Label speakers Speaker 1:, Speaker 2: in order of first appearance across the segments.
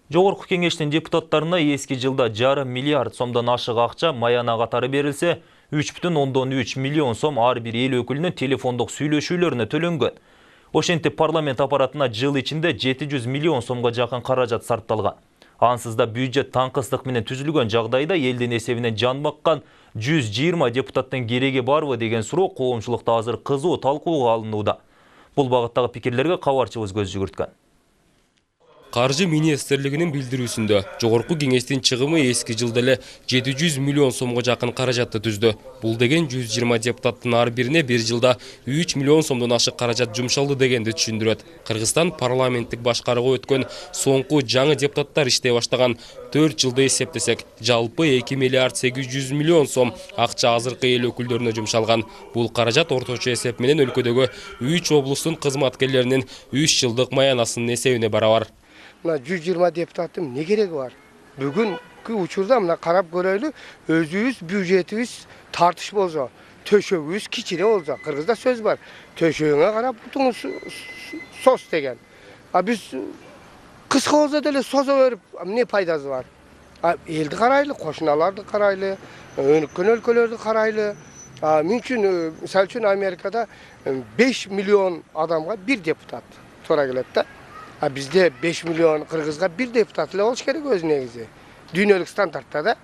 Speaker 1: Жогорку кеңештин депутаттарына эски жылда жарым миллиард сомдон ашык акча маяна катары берилсе, 3,3 миллион сом ар бир эл өкүлүнүн телефондук сүйлөшүүлөрүнө төлөнгөн. Ошентип парламент аппаратына жыл ичинде 700 миллион сомго жакын каражат сарпталган. Ансыз да бюджет таңкыстык менен түзүлгөн жагдайда элдин эсебинен жан баккан 120 депутаттын кереги барбы деген суроо коомчулукта азыр кызуу талкууга алынууда. Бул багыттагы пикирлерге кабарчыбыз көз жүгүрткөн.
Speaker 2: Каржы министрлигинин билдирүүсүндө жогорку кеңештин чыгымы эски жылда эле 700 миллион сомго жакын каражатты түздү. Бул деген 120 депутаттын ар бирине бир жылда 3 миллион сомдон ашык каражат жумшалды дегенди түшүндүрөт. Кыргызстан парламенттик башкарууга өткөн соңку жаңы депутаттар иштей баштаган 4 жылда эсептесек, жалпы 2 миллиард 800 миллион сом акча азыркы эл өкүлдөрүнө жумшалган. Бул каражат орточо эсеп менен өлкөдөгү 3 облустун кызматкерлеринин 3 жылдык маянасынын эсебине барабар.
Speaker 3: Мына 120 депутаттың не керегі бар? Бүгінгі учурда мына қарап көрөйлү, өзүбүз бюджетибиз тартыш болсо, төшөгүбүз кичине болсо, кыргызда сөз бар. Төшөгүңө карап бутуңуз сос деген. Биз кыска болсо деле созо берип, эмне пайдасы бар? Элди карайлы, кошуналарды карайлы, өнүккөн өлкөлөрдү карайлы. Мен үчүн, мисалы үчүн Америкада 5 миллион адамга бир депутат туура келет да. Bizde 5 milyon Kırgızga bir deputat ile oluş gerek öz negizi. Dünyalıq standartta da.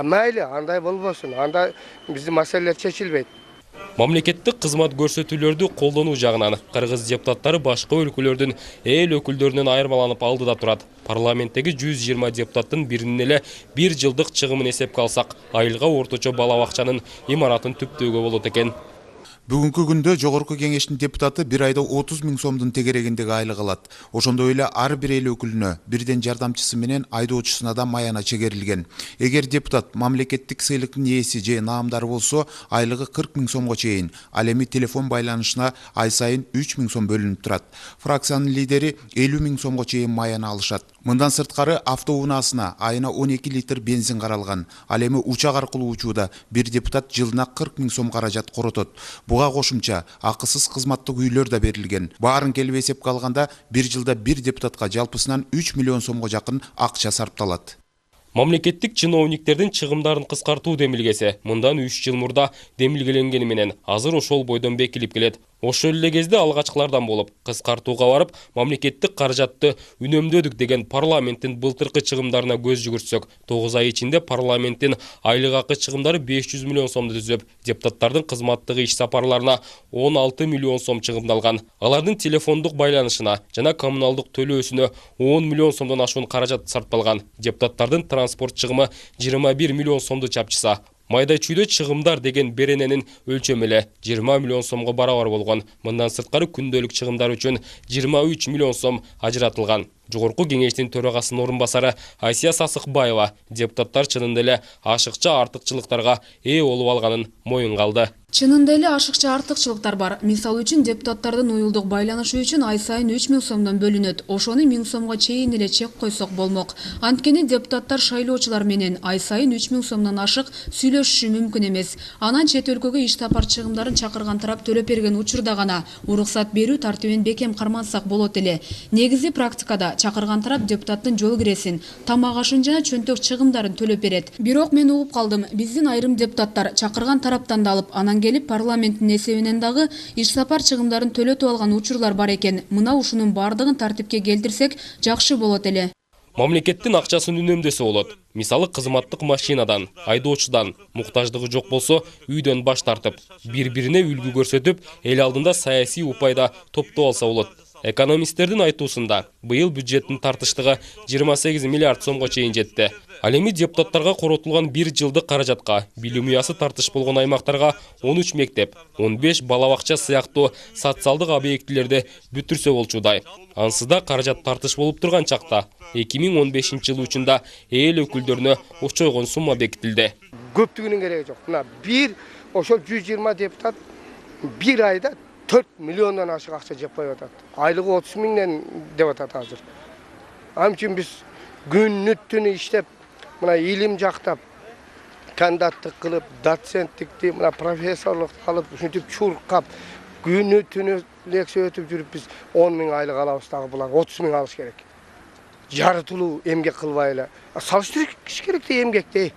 Speaker 3: Mayli, anday bolbosun, anda bizim meseleler çeşilbeydi.
Speaker 2: Мамлекеттик кызмат көрсөтүүлөрдү колдонуу жагынан кыргыз депутаттары башка өлкөлөрдүн эл өкүлдөрүнөн айырмаланып алдыда турат. Парламенттеги 120 депутаттын биринин эле бир жылдык чыгымын эсепке алсак, айылга орточо бала бакчанын имаратын түптөөгө болот экен.
Speaker 4: Бүгүнкү күндө жогорку кеңештин депутаты бир айда 30 000 сомдун тегерегиндеги айлык алат. Ошондой эле ар бир эл өкүлүнө бирден жардамчысы менен айдоочусуна да маяна чегерилген. Эгер депутат мамлекеттик сыйлыктын ээси же наамдары болсо, айлыгы 40 000 сомго чейин, ал эми телефон байланышына ай сайын 3 000 сом бөлүнүп турат. Фракциянын лидери 50 000 сомго чейин маяна алышат. Мындан сырткары автоунаасына айына 12 литр бензин каралган. Ал эми учак аркылуу учууда бир депутат жылына 40 000 сом каражат коротот. Буга кошумча акысыз кызматтык үйлөр да берилген. Баарын келип эсепке алганда бир жылда бир депутатка жалпысынан 3 миллион сомго жакын акча сарпталат.
Speaker 2: Мамлекеттик чиновниктердин чыгымдарын кыскартуу демилгеси мындан 3 жыл мурда демилгелengени менен азыр ошол бойдон бекилип келет. Ошол эле кезде алгачкылардан болуп, кыскартууга барып, мамлекеттик каражатты үнөмдөдүк деген парламенттин былтыркы чыгымдарына көз жүгүртсөк, 9 ай ичинде парламенттин айлык акы чыгымдары 500 миллион сомду түзүп, депутаттардын кызматтык иш сапарларына 16 миллион сом чыгымдалган. Алардын телефондук байланышына жана коммуналдык төлөөсүнө 10 миллион сомдон ашуун каражат сарпталган. Депутаттардын транспорт чыгымы 21 миллион сомду чапчыса, майда чүйдө чыгымдар деген берененин өлчөмү эле 20 миллион сомго барабар болгон. Мындан сырткары күндөлүк чыгымдар үчүн 23 миллион сом ажыратылган. Жогорку кеңештин төрагасынын орун басары Айсия Сасыкбаева депутаттар чынында эле ашыкча артыкчылыктарга ээ болуп алганын моюнга алды.
Speaker 5: Чынында эле ашыкча артыкчылыктар бар. Мисалы үчүн депутаттардын уюлдук байланышы үчүн ай сайын 3 000 сомдон бөлүнөт. Ошону 1000 сомго чейин эле чек койсок болмок. Анткени депутаттар шайлоочулар менен ай сайын 3 000 сомдон ашык сүйлөшүшү мүмкүн эмес. Анан чет өлкөгө иш сапар чыгымдарын чакырган тарап төлөп берген учурда гана уруксат берүү тартибин бекем кармансак болот эле. Негизи практикада чакырган тарап депутаттын жол киресин, тамак ашын жана чөнтөк чыгымдарын төлөп берет. Бирок мен угуп калдым, биздин айрым депутаттар чакырган тараптан да алып, анан келип парламенттин эсебинен дагы иш сапар чыгымдарын төлөтүп алган учурлар бар экен. Мына ушунун бардыгын тартипке келтирсек жакшы болот эле.
Speaker 2: Мамлекеттин акчасын үнөмдөсө болот. Мисалы кызматтык машинадан, айдоочудан муктаждыгы жок болсо, үйдөн баш тартып, бири-бирине үлгү көрсөтүп, эл алдында саясий упайда топтоп алса болот. Экономисттердин айтуусунда быйыл бюджеттин тартыштыгы 28 миллиард сомго чейин жетти. Ал эми депутаттарга коротулган бир жылдык каражатка билим уясы тартыш болгон аймактарга 13 мектеп, 15 бала бакча сыяктуу социалдык объектилерди бүтүрсө болчудай. Ансызда каражат тартыш болуп турган чакта 2015 жыл учунда эл өкүлдөрүнө очойгон сумма бекитилди.
Speaker 3: Көптүгүнүн кереги жок. Мына бир ошол 120 депутат бир айда 4 миллиондан ашык акча жеп коюп атат. Айлыгы 30 000ден деп атат азыр. Ал үчүн биз күнү түнү иштеп, мына илим жактап, кандидаттык кылып, доценттикти, мына профессорлук алып, ушинтип чуркап, күнү түнү лекция өтүп жүрүп биз 10 000 айлык алабыз, дагы булар 30 000 алыш керек. жарытылуу эмгек кылбай эле. Салыштырыш керек да эмгекти.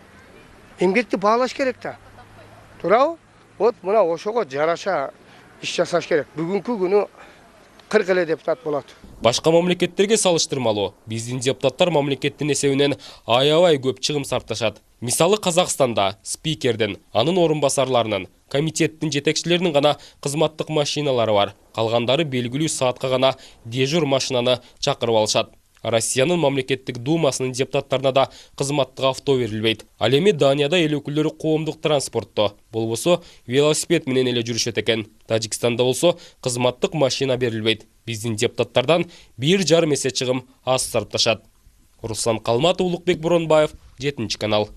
Speaker 3: Эмгекти баалаш керек да. Туурабы? Вот мына ошого жараша иш жасаш керек. Бүгүнкү күнү 40 эле депутат болот.
Speaker 2: Башка мамлекеттерге салыштырмалуу, биздин депутаттар мамлекеттин эсебинен аябай көп чыгым сарпташат. Мисалы Казакстанда спикердин, анын орун басарларынын, комитеттин жетекчилеринин гана кызматтык машиналары бар. Калгандары белгилүү саатка гана дежур машинаны чакырып алышат. Россиянын мамлекеттик думасынын депутаттарына да кызматтык авто берилбейт. Ал эми Данияда эл өкүлдөрү коомдук транспортто, болбосо велосипед менен эле жүрүшөт экен. Тажикстанда болсо кызматтык машина берилбейт. Биздин депутаттардан 1,5 эсе чыгым аз сарпташат. Руслан Калматов, Улукбек Боронбаев, 7 канал.